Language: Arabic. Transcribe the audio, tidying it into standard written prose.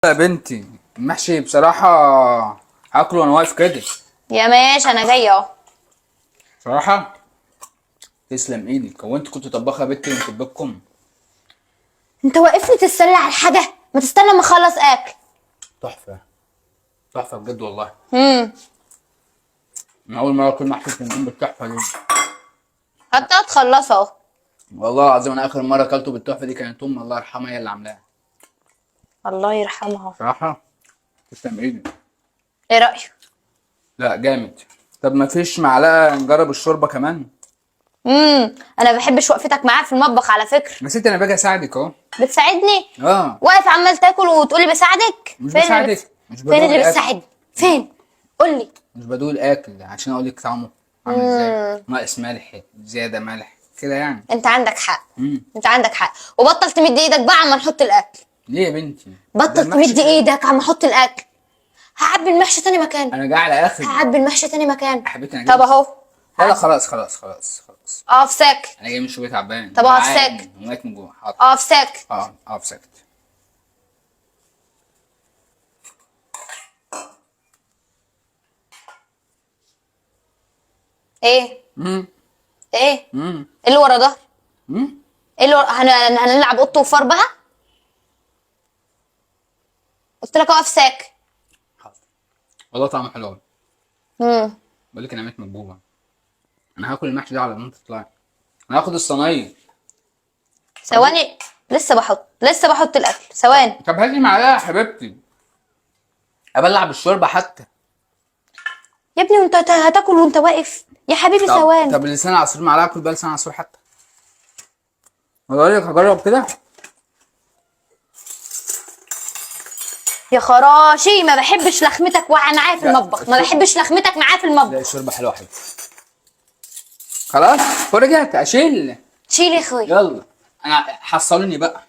يا بنتي المحشي بصراحة هاكله وانا واقف كده. يا ماشي انا جايه اهو. بصراحة تسلم ايدك. هو انت كنت طباخة يا بنتي وانت في بيتكم؟ انت واقفني تستنى على الحاجه؟ ما تستنى ما اخلص اكل. تحفة تحفة بجد والله. امم من أول مرة أكل محشي بتنجان بالتحفة دي. حتى تخلص اهو. والله العظيم أنا آخر مرة أكلته بالتحفة دي كانت أمي الله يرحمها هي اللي عاملاها. الله يرحمها. بصراحة تسلم ايدك. ايه رايك؟ لا جامد. طب ما فيش معلقة نجرب الشوربة كمان؟ انا ما بحبش وقفتك معايا في المطبخ على فكره. بس انت انا باجي اساعدك اهو. بتساعدني؟ اه واقف عمال تاكل وتقولي بساعدك؟ مش فين بساعدك، مش بدوق فين اللي الاكل. بتساعدني؟ فين؟ قولي. مش بدوق الاكل عشان اقول لك طعمه عامل ازاي، ناقص ملح زيادة ملح كده يعني. انت عندك حق. امم انت عندك حق، وبطل تمد ايدك بقى عم نحط الاكل. ليه يا بنتي؟ ده بطل المحشي تمد كده. ايدك عم احط الاكل. هعبي المحشي تاني مكان. انا جاي على اخر. هعبي المحشي تاني مكان. حبيت انا طب جاي. اهو. لا لا خلاص خلاص خلاص خلاص. اقف ساكت. انا جاي من الشغل تعبان. طب اقف ساكت. وميت من جوه. حاضر. اقف ساكت. اه اقف ساكت. ايه؟ امم ايه؟ امم ايه اللي ورا ده؟ امم ايه اللي ورا؟ هنلعب قط وفار بقى؟ قلت لك اقف ساكت. حاضر. والله طعمه حلو قوي. امم بقول لك انا ميت من جوه. انا هاكل المحشي ده على ما انت تطلعي. انا هاخد الصينيه. ثواني. لسه بحط الاكل. ثواني. طب هاتي معلقه يا حبيبتي ابلع بالشوربه حتى. يا ابني وانت هتاكل وانت واقف يا حبيبي؟ ثواني. طب لسان عصير معلقه، كل بقى لسان عصير حتى. هجرب كده. يا خراشي ما بحبش لخمتك معايا في لا، المطبخ. ما بحبش لخمتك معايا في لا المطبخ. الشوربه حلوه يا حبيبتي. خلاص فرجعت اشيل. شيل يا اخويا. يلا انا حصلني بقى.